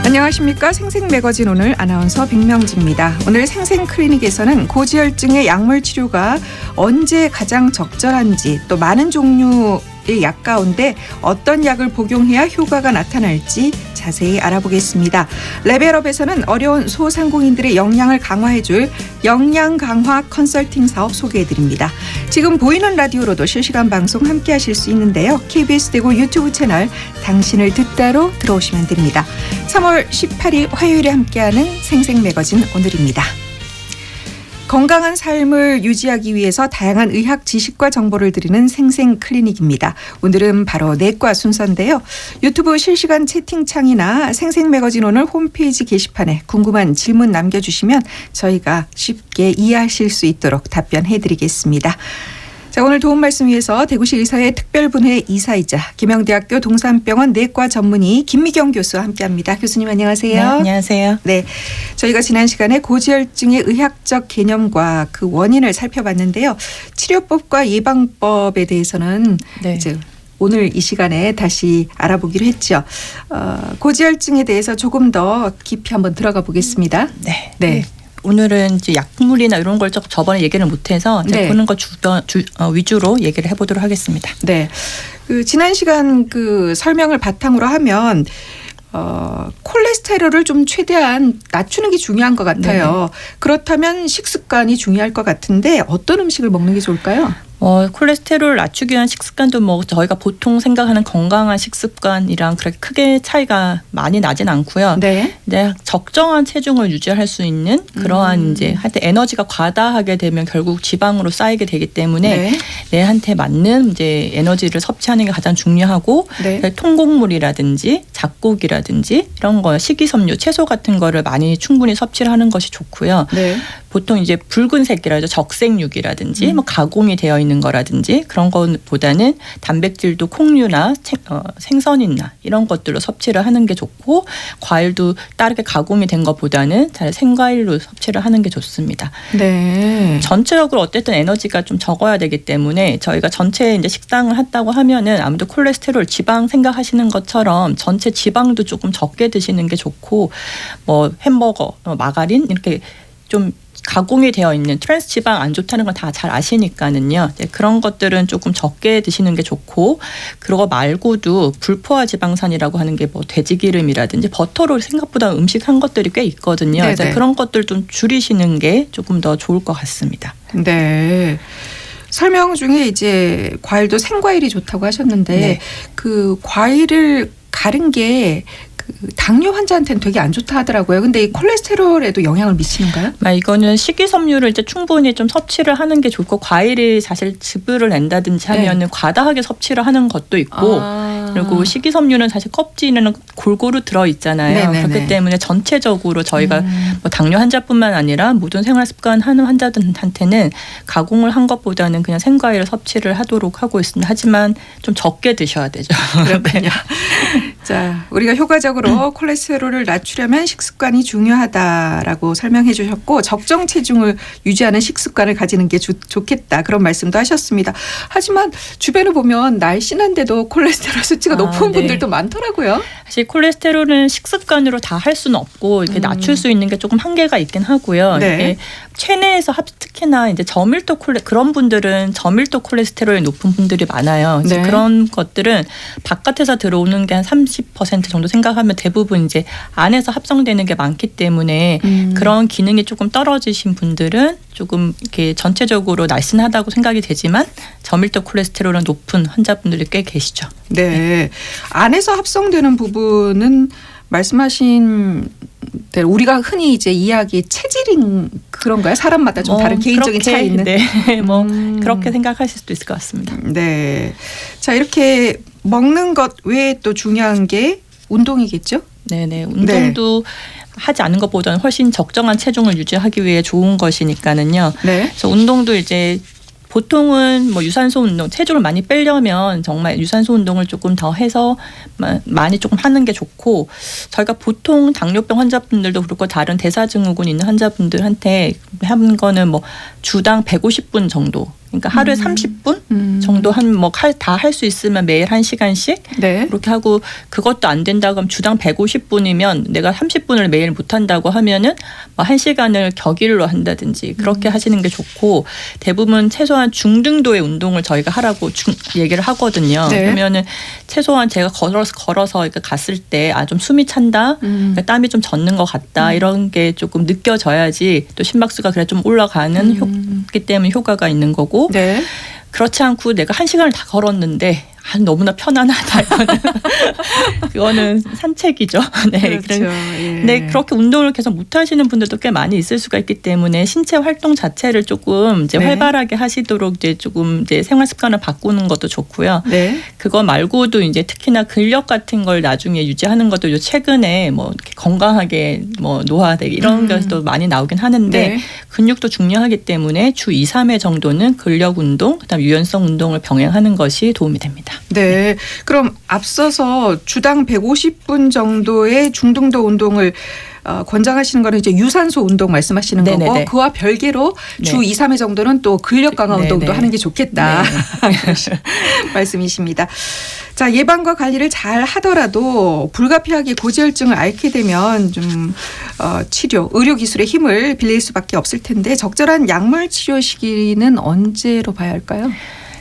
안녕하십니까. 생생매거진 오늘 아나운서 백명지입니다. 오늘 생생클리닉에서는 고지혈증의 약물 치료가 언제 가장 적절한지, 또 많은 종류의 약 가운데 어떤 약을 복용해야 효과가 나타날지 자세히 알아보겠습니다. 레벨업에서는 어려운 소상공인들의 역량을 강화해줄 역량 강화 컨설팅 사업 소개해드립니다. 지금 보이는 라디오로도 실시간 방송 함께 하실 수 있는데요. KBS 대구 유튜브 채널 당신을 듣다로 들어오시면 됩니다. 3월 18일 화요일에 함께하는 생생매거진 오늘입니다. 건강한 삶을 유지하기 위해서 다양한 의학 지식과 정보를 드리는 생생클리닉입니다. 오늘은 바로 내과 순서인데요. 유튜브 실시간 채팅창이나 생생매거진 오늘 홈페이지 게시판에 궁금한 질문 남겨주시면 저희가 쉽게 이해하실 수 있도록 답변해드리겠습니다. 자, 오늘 도움 말씀 위해서 대구시 의사회 특별분회 이사이자 김영대학교 동산병원 내과 전문의 김미경 교수와 함께합니다. 교수님 안녕하세요. 네, 안녕하세요. 네, 저희가 지난 시간에 고지혈증의 의학적 개념과 그 원인을 살펴봤는데요. 치료법과 예방법에 대해서는 이제 오늘 이 시간에 다시 알아보기로 했죠. 고지혈증에 대해서 조금 더 깊이 한번 들어가 보겠습니다. 네. 오늘은 이제 약물이나 이런 걸 저번에 얘기를 못해서 보는 거 위주로 얘기를 해보도록 하겠습니다. 네, 그 지난 시간 그 설명을 바탕으로 하면 콜레스테롤을 좀 최대한 낮추는 게 중요한 것 같아요. 네네. 그렇다면 식습관이 중요할 것 같은데 어떤 음식을 먹는 게 좋을까요? 콜레스테롤 낮추기 위한 식습관도 뭐 저희가 보통 생각하는 건강한 식습관이랑 그렇게 크게 차이가 많이 나진 않고요. 네. 적정한 체중을 유지할 수 있는 그러한 이제 한테 에너지가 과다하게 되면 결국 지방으로 쌓이게 되기 때문에 내한테 맞는 이제 에너지를 섭취하는 게 가장 중요하고 통곡물이라든지 잡곡이라든지 이런 거 식이섬유, 채소 같은 거를 많이 충분히 섭취를 하는 것이 좋고요. 보통 이제 붉은색이라 해서 적색육이라든지 뭐 가공이 되어 있는 거라든지 그런 것보다는 단백질도 콩류나 생선이나 이런 것들로 섭취를 하는 게 좋고, 과일도 다르게 가공이 된 것보다는 잘 생과일로 섭취를 하는 게 좋습니다. 네. 전체적으로 어쨌든 에너지가 좀 적어야 되기 때문에 저희가 전체 이제 식당을 한다고 하면은 아무래도 콜레스테롤, 지방 생각하시는 것처럼 전체 지방도 조금 적게 드시는 게 좋고, 뭐 햄버거, 마가린 이렇게 좀 가공이 되어 있는 트랜스 지방 안 좋다는 건 다 잘 아시니까는요. 그런 것들은 조금 적게 드시는 게 좋고, 그거 말고도 불포화 지방산이라고 하는 게 뭐 돼지기름이라든지 버터로 생각보다 음식한 것들이 꽤 있거든요. 그래서 그런 것들 좀 줄이시는 게 조금 더 좋을 것 같습니다. 네. 설명 중에 이제 과일도 생과일이 좋다고 하셨는데 그 과일을 가른 게 당뇨 환자한테는 되게 안 좋다 하더라고요. 근데 이 콜레스테롤에도 영향을 미치는가요? 이거는 식이섬유를 이제 충분히 좀 섭취를 하는 게 좋고, 과일이 사실 즙을 낸다든지 하면은 과다하게 섭취를 하는 것도 있고, 그리고 식이섬유는 사실 껍질에는 골고루 들어 있잖아요. 그렇기 때문에 전체적으로 저희가 뭐 당뇨 환자뿐만 아니라 모든 생활 습관 하는 환자들한테는 가공을 한 것보다는 그냥 생과일을 섭취를 하도록 하고 있습니다. 하지만 좀 적게 드셔야 되죠. 그렇군요. 자, 우리가 효과적으로 콜레스테롤을 낮추려면 식습관이 중요하다라고 설명해 주셨고, 적정 체중을 유지하는 식습관을 가지는 게 좋겠다, 그런 말씀도 하셨습니다. 하지만 주변을 보면 날씬한데도 콜레스테롤 수치가 높은 분들도 많더라고요. 사실 콜레스테롤은 식습관으로 다 할 수는 없고 이렇게 낮출 수 있는 게 조금 한계가 있긴 하고요. 체내에서 특히나 이제 그런 분들은 저밀도 콜레스테롤이 높은 분들이 많아요. 그런 것들은 바깥에서 들어오는 게 한 30% 정도 생각하면 대부분 이제 안에서 합성되는 게 많기 때문에 그런 기능이 조금 떨어지신 분들은 조금 이렇게 전체적으로 날씬하다고 생각이 되지만 저밀도 콜레스테롤은 높은 환자분들이 꽤 계시죠. 네. 안에서 합성되는 부분은 말씀하신 대로 우리가 흔히 이제 이야기 체질인 그런가요? 사람마다 좀 다른 개인적인 차이 있는. 뭐 그렇게 생각하실 수도 있을 것 같습니다. 네. 자, 이렇게 먹는 것 외에 또 중요한 게 운동이겠죠? 네네. 운동도 하지 않은 것보다는 훨씬 적정한 체중을 유지하기 위해 좋은 것이니까는요. 그래서 운동도 이제 보통은 뭐 유산소 운동, 체중을 많이 빼려면 정말 유산소 운동을 조금 더 해서 많이 조금 하는 게 좋고, 저희가 보통 당뇨병 환자분들도 그렇고 다른 대사증후군 있는 환자분들한테 하는 거는 뭐 주당 150분 정도, 그러니까 하루에 30분 정도 다 할 수 있으면 매일 1시간씩 네. 그렇게 하고 그것도 안 된다 그러면 주당 150분이면 내가 30분을 매일 못 한다고 하면은 1시간을 격일로 한다든지 그렇게 하시는 게 좋고 대부분 최소한 중등도의 운동을 저희가 하라고 얘기를 하거든요. 네. 그러면은 최소한 제가 걸어서 이렇게 갔을 때 좀 숨이 찬다, 그러니까 땀이 좀 젖는 것 같다 이런 게 조금 느껴져야지 또 심박수가 그래 좀 올라가는 기 때문에 효과가 있는 거고 네. 그렇지 않고 내가 1시간을 다 걸었는데 너무나 편안하다 이거는 그거는 산책이죠. 네, 그렇죠. 예. 네, 그렇게 운동을 계속 못 하시는 분들도 꽤 많이 있을 수가 있기 때문에 신체 활동 자체를 조금 이제 네. 활발하게 하시도록 조금 생활 습관을 바꾸는 것도 좋고요. 네. 그거 말고도 이제 특히나 근력 같은 걸 나중에 유지하는 것도 최근에 이렇게 건강하게 노화되기 이런 것도 많이 나오긴 하는데 네. 근육도 중요하기 때문에 주 2, 3회 정도는 근력 운동, 그다음 유연성 운동을 병행하는 것이 도움이 됩니다. 네. 그럼 앞서서 주당 150분 정도의 중등도 운동을 권장하시는 거는 이제 유산소 운동 말씀하시는 네네네. 거고 그와 별개로 주 네. 2, 3회 정도는 또 근력 강화 운동도 네네. 하는 게 좋겠다. 말씀이십니다. 자, 예방과 관리를 잘 하더라도 불가피하게 고지혈증을 앓게 되면 좀 치료, 의료 기술의 힘을 빌릴 수밖에 없을 텐데 적절한 약물 치료 시기는 언제로 봐야 할까요?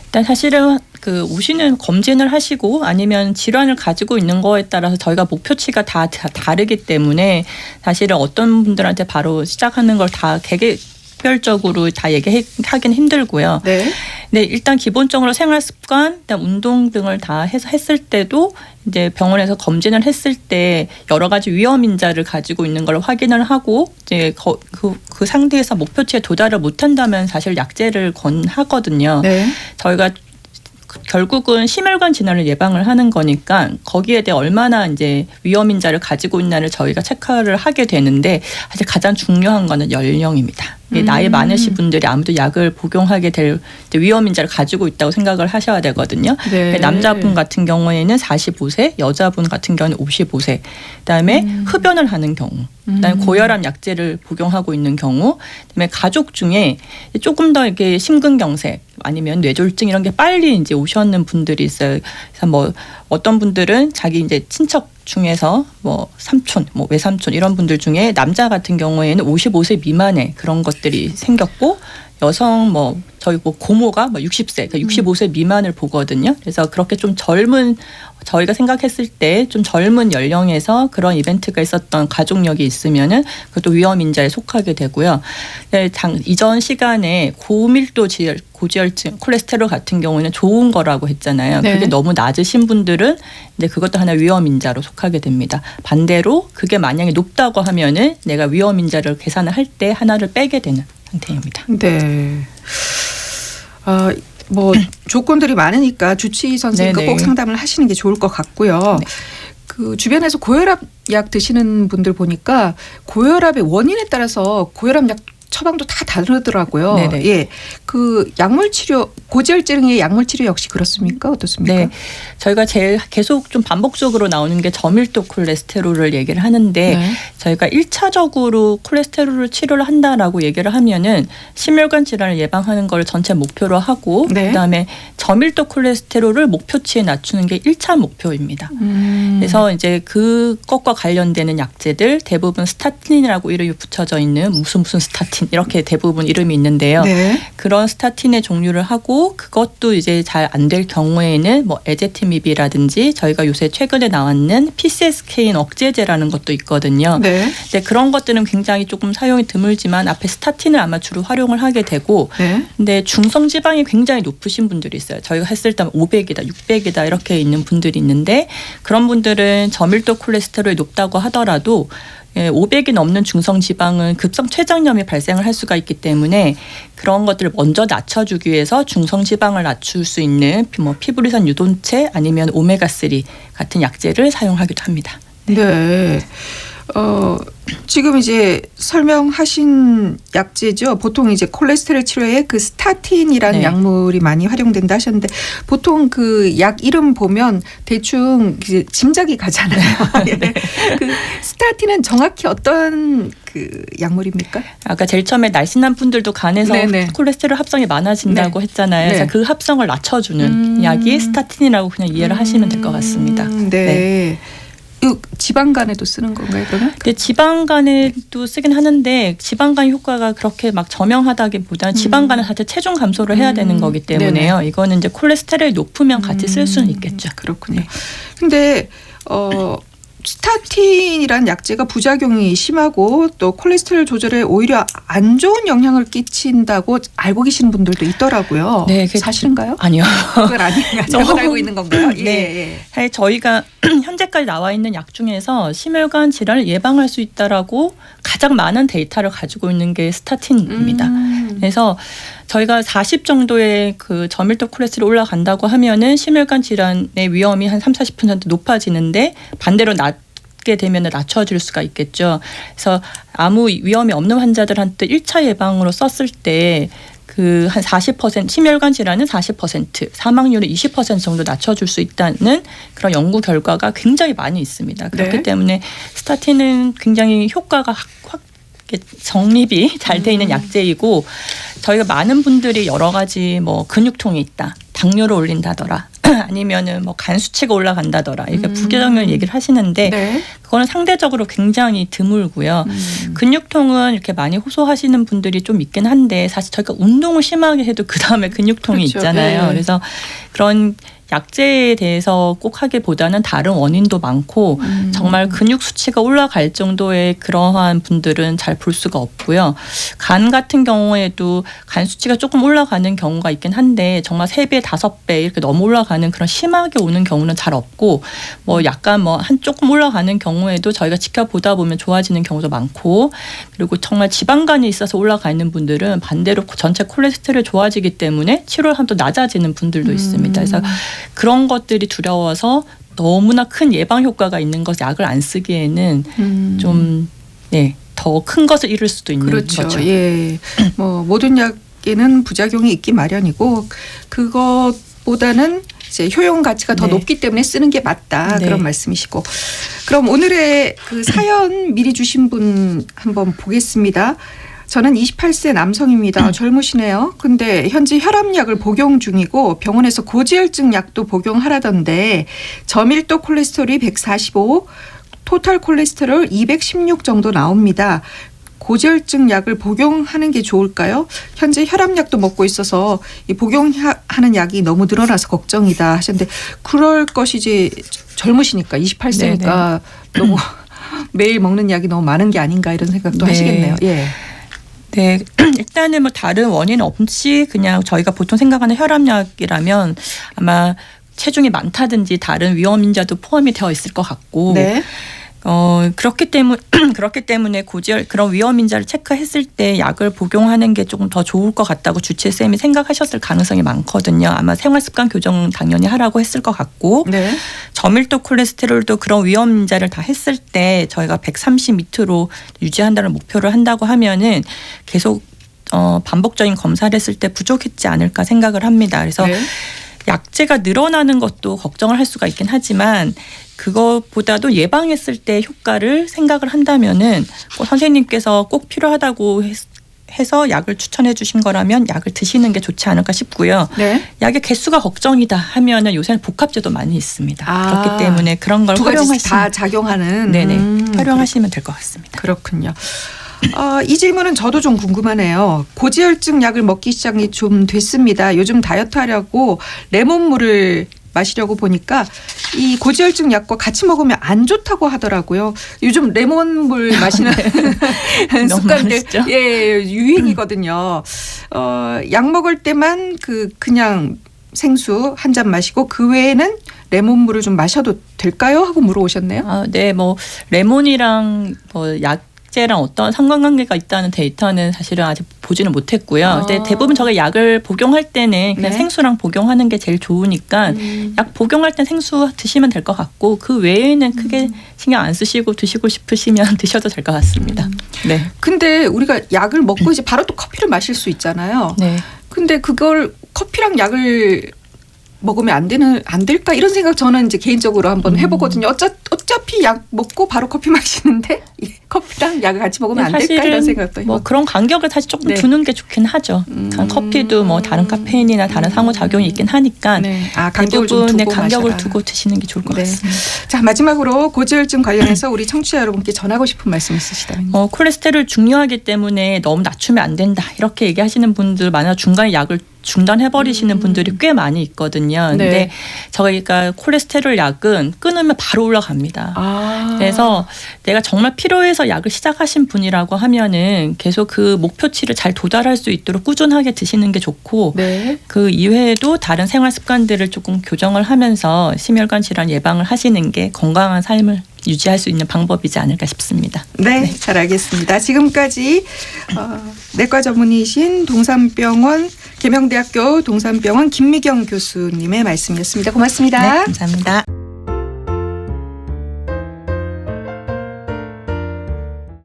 일단 사실은 오시는 검진을 하시고 아니면 질환을 가지고 있는 거에 따라서 저희가 목표치가 다 다르기 때문에 사실은 어떤 분들한테 바로 시작하는 걸 다 개별적으로 다 얘기하기는 힘들고요. 네. 네, 일단 기본적으로 생활 습관, 운동 등을 다 해서 했을 때도 이제 병원에서 검진을 했을 때 여러 가지 위험 인자를 가지고 있는 걸 확인을 하고 이제 그 상태에서 목표치에 도달을 못한다면 사실 약제를 권하거든요. 네. 저희가 결국은 심혈관 질환을 예방을 하는 거니까 거기에 대해 얼마나 이제 위험 인자를 가지고 있나를 저희가 체크를 하게 되는데 사실 가장 중요한 거는 연령입니다. 나이 많으신 분들이 아무도 약을 복용하게 될 위험 인자를 가지고 있다고 생각을 하셔야 되거든요. 네. 남자분 같은 경우에는 45세, 여자분 같은 경우는 55세. 그다음에 흡연을 하는 경우, 그다음에 고혈압 약제를 복용하고 있는 경우, 그다음에 가족 중에 조금 더 이렇게 심근경색 아니면 뇌졸중 이런 게 빨리 이제 오셨는 분들이 있어요. 그래서 어떤 분들은 자기 이제 친척 중에서 삼촌, 외삼촌 이런 분들 중에 남자 같은 경우에는 55세 미만의 그런 것들이 생겼고 여성 저희 고모가 60세, 그러니까 65세 미만을 보거든요. 그래서 그렇게 좀 저희가 생각했을 때 좀 젊은 연령에서 그런 이벤트가 있었던 가족력이 있으면은 그것도 위험 인자에 속하게 되고요. 네, 이전 시간에 고밀도 고지혈증, 콜레스테롤 같은 경우는 좋은 거라고 했잖아요. 네. 그게 너무 낮으신 분들은 이제 그것도 하나 위험 인자로 속하게 됩니다. 반대로 그게 만약에 높다고 하면은 내가 위험 인자를 계산을 할 때 하나를 빼게 되는 상태입니다. 네. 조건들이 많으니까 주치의 선생님과 네네. 꼭 상담을 하시는 게 좋을 것 같고요. 네. 그 주변에서 고혈압 약 드시는 분들 보니까 고혈압의 원인에 따라서 고혈압 약 처방도 다 다르더라고요. 네네. 예, 그 약물 치료, 고지혈증의 약물 치료 역시 그렇습니까? 어떻습니까? 네, 저희가 제일 계속 좀 반복적으로 나오는 게 저밀도 콜레스테롤을 얘기를 하는데 네. 저희가 1차적으로 콜레스테롤을 치료를 한다라고 얘기를 하면은 심혈관 질환을 예방하는 걸 전체 목표로 하고 네. 그다음에 저밀도 콜레스테롤을 목표치에 낮추는 게 1차 목표입니다. 그래서 이제 그것과 관련되는 약제들 대부분 스타틴이라고 이름이 붙여져 있는 무슨 스타틴 이렇게 대부분 이름이 있는데요. 네. 그런 스타틴의 종류를 하고 그것도 이제 잘 안 될 경우에는 에제티밉이라든지 저희가 요새 최근에 나왔는 PCSK9 억제제라는 것도 있거든요. 네. 근데 그런 것들은 굉장히 조금 사용이 드물지만 앞에 스타틴을 아마 주로 활용을 하게 되고 네. 근데 중성 지방이 굉장히 높으신 분들이 있어요. 저희가 했을 때 500이다, 600이다 이렇게 있는 분들이 있는데 그런 분들은 저밀도 콜레스테롤이 높다고 하더라도 500이 넘는 중성 지방은 급성 췌장염이 발생을 할 수가 있기 때문에 그런 것들을 먼저 낮춰주기 위해서 중성 지방을 낮출 수 있는 피브리산 유돈체 아니면 오메가3 같은 약제를 사용하기도 합니다. 네. 지금 이제 설명하신 약제죠. 보통 이제 콜레스테롤 치료에 그 스타틴이라는 네. 약물이 많이 활용된다 하셨는데 보통 그 약 이름 보면 대충 이제 짐작이 가잖아요. 그 스타틴은 정확히 어떤 그 그 약물입니까? 아까 제일 처음에 날씬한 분들도 간에서 네네. 콜레스테롤 합성이 많아진다고 네. 했잖아요. 그래서 네. 그 합성을 낮춰주는 약이 스타틴이라고 그냥 이해를 하시면 될 것 같습니다. 네. 이 지방간에도 쓰는 건가요, 그러면? 근데 지방간에도 쓰긴 하는데 지방간 효과가 그렇게 막 저명하다기보다는 지방간은 사실 체중 감소를 해야 되는 거기 때문에요. 네네. 이거는 이제 콜레스테롤이 높으면 같이 쓸 수는 있겠죠. 그렇군요. 근데 스타틴이란 약제가 부작용이 심하고 또 콜레스테롤 조절에 오히려 안 좋은 영향을 끼친다고 알고 계시는 분들도 있더라고요. 네, 그게 사실인가요? 아니요. 그건 아닌가? 잘못 알고 있는 건가요? 예. 네. 사실 저희가 현재까지 나와 있는 약 중에서 심혈관 질환을 예방할 수 있다라고 가장 많은 데이터를 가지고 있는 게 스타틴입니다. 그래서 저희가 40 정도의 그 저밀도 콜레스테롤 올라간다고 하면은 심혈관 질환의 위험이 한 30-40% 높아지는데 반대로 낮게 되면 낮춰줄 수가 있겠죠. 그래서 아무 위험이 없는 환자들한테 1차 예방으로 썼을 때 그 한 40% 심혈관 질환은 40% 사망률을 20% 정도 낮춰줄 수 있다는 그런 연구 결과가 굉장히 많이 있습니다. 그렇기 네. 때문에 스타틴은 굉장히 효과가 확 정립이 잘 돼 있는 약제이고 저희가 많은 분들이 여러 가지 뭐 근육통이 있다, 당뇨를 올린다더라, 아니면은 뭐 간 수치가 올라간다더라 이렇게 부작용을 얘기를 하시는데 네. 그거는 상대적으로 굉장히 드물고요. 근육통은 이렇게 많이 호소하시는 분들이 좀 있긴 한데 사실 저희가 운동을 심하게 해도 그 다음에 근육통이 그렇죠. 있잖아요. 네. 그래서 그런 약제에 대해서 꼭 하기보다는 다른 원인도 많고 정말 근육 수치가 올라갈 정도의 그러한 분들은 잘 볼 수가 없고요. 간 같은 경우에도 간 수치가 조금 올라가는 경우가 있긴 한데 정말 3배, 5배 이렇게 너무 올라가는 그런 심하게 오는 경우는 잘 없고 뭐 약간 뭐 한 조금 올라가는 경우에도 저희가 지켜보다 보면 좋아지는 경우도 많고 그리고 정말 지방간이 있어서 올라가 있는 분들은 반대로 전체 콜레스테롤이 좋아지기 때문에 치료를 하면 또 낮아지는 분들도 있습니다. 그래서 그런 것들이 두려워서 너무나 큰 예방 효과가 있는 것 약을 안 쓰기에는 좀 더 큰 것을 잃을 수도 있는 그렇죠. 거죠. 예. 뭐 모든 약에는 부작용이 있기 마련이고 그것보다는 이제 효용 가치가 더 네. 높기 때문에 쓰는 게 맞다. 네. 그런 말씀이시고. 그럼 오늘의 그 사연 미리 주신 분 한번 보겠습니다. 저는 28세 남성입니다. 젊으시네요. 근데 현재 혈압약을 복용 중이고 병원에서 고지혈증 약도 복용하라던데 저밀도 콜레스테롤이 145, 토탈 콜레스테롤 216 정도 나옵니다. 고지혈증 약을 복용하는 게 좋을까요? 현재 혈압약도 먹고 있어서 이 복용하는 약이 너무 늘어나서 걱정이다 하셨는데 그럴 것이지 젊으시니까 28세니까 너무 매일 먹는 약이 너무 많은 게 아닌가 이런 생각도 하시겠네요. 예. 네, 일단은 뭐 다른 원인 없이 그냥 저희가 보통 생각하는 혈압약이라면 아마 체중이 많다든지 다른 위험 인자도 포함이 되어 있을 것 같고 네. 그렇기 때문에 그런 위험 인자를 체크했을 때 약을 복용하는 게 조금 더 좋을 것 같다고 주치의쌤이 생각하셨을 가능성이 많거든요. 아마 생활습관 교정 당연히 하라고 했을 것 같고 네. 저밀도 콜레스테롤도 그런 위험 인자를 다 했을 때 저희가 130 밑으로 유지한다는 목표를 한다고 하면은 계속 반복적인 검사를 했을 때 부족했지 않을까 생각을 합니다. 그래서 네. 약제가 늘어나는 것도 걱정을 할 수가 있긴 하지만 그것보다도 예방했을 때 효과를 생각을 한다면은 선생님께서 꼭 필요하다고 해서 약을 추천해 주신 거라면 약을 드시는 게 좋지 않을까 싶고요. 네. 약의 개수가 걱정이다 하면은 요새는 복합제도 많이 있습니다. 그렇기 때문에 그런 걸 두 가지 다 활용하시면 작용하는. 활용하시면 될 것 같습니다. 그렇군요. 이 질문은 저도 좀 궁금하네요. 고지혈증 약을 먹기 시작이 좀 됐습니다. 요즘 다이어트 하려고 레몬물을 마시려고 보니까 이 고지혈증 약과 같이 먹으면 안 좋다고 하더라고요. 요즘 레몬물 마시는 습관들 유행이거든요. 약 먹을 때만 그냥 생수 한 잔 마시고 그 외에는 레몬물을 좀 마셔도 될까요? 하고 물어오셨네요. 네, 뭐 레몬이랑 약제랑 어떤 상관관계가 있다는 데이터는 사실은 아직 보지는 못했고요. 근데 대부분 저게 약을 복용할 때는 그냥 생수랑 복용하는 게 제일 좋으니까 약 복용할 땐 생수 드시면 될 것 같고 그 외에는 크게 신경 안 쓰시고 드시고 싶으시면 드셔도 될 것 같습니다. 네. 근데 우리가 약을 먹고 이제 바로 또 커피를 마실 수 있잖아요. 네. 근데 그걸 커피랑 약을 먹으면 안 될까 이런 생각 저는 이제 개인적으로 한번 해보거든요. 어차피 약 먹고 바로 커피 마시는데 커피랑 먹을까? 약을 같이 먹으면 안 될까? 이런 생각도 뭐 해보고. 그런 간격을 사실 조금 네. 두는 게 좋긴 하죠. 커피도 뭐 다른 카페인이나 다른 상호작용이 있긴 하니까 네. 간격을 좀 대부분의 두고 간격을 마셔라. 두고 드시는 게 좋을 것 네. 같습니다. 자, 마지막으로 고지혈증 관련해서 우리 청취자 여러분께 전하고 싶은 말씀 있으시다면. 콜레스테롤 중요하기 때문에 너무 낮추면 안 된다 이렇게 얘기하시는 분들 많아 중간에 약을 중단해버리시는 분들이 꽤 많이 있거든요. 네. 근데 저희가 콜레스테롤 약은 끊으면 바로 올라갑니다. 그래서 내가 정말 필요해서 약을 시작하신 분이라고 하면은 계속 그 목표치를 잘 도달할 수 있도록 꾸준하게 드시는 게 좋고 네. 그 이외에도 다른 생활 습관들을 조금 교정을 하면서 심혈관 질환 예방을 하시는 게 건강한 삶을 유지할 수 있는 방법이지 않을까 싶습니다. 네, 잘 알겠습니다. 지금까지 내과 전문의신 동산병원 계명대학교 동산병원 김미경 교수님의 말씀이었습니다. 고맙습니다. 네, 감사합니다.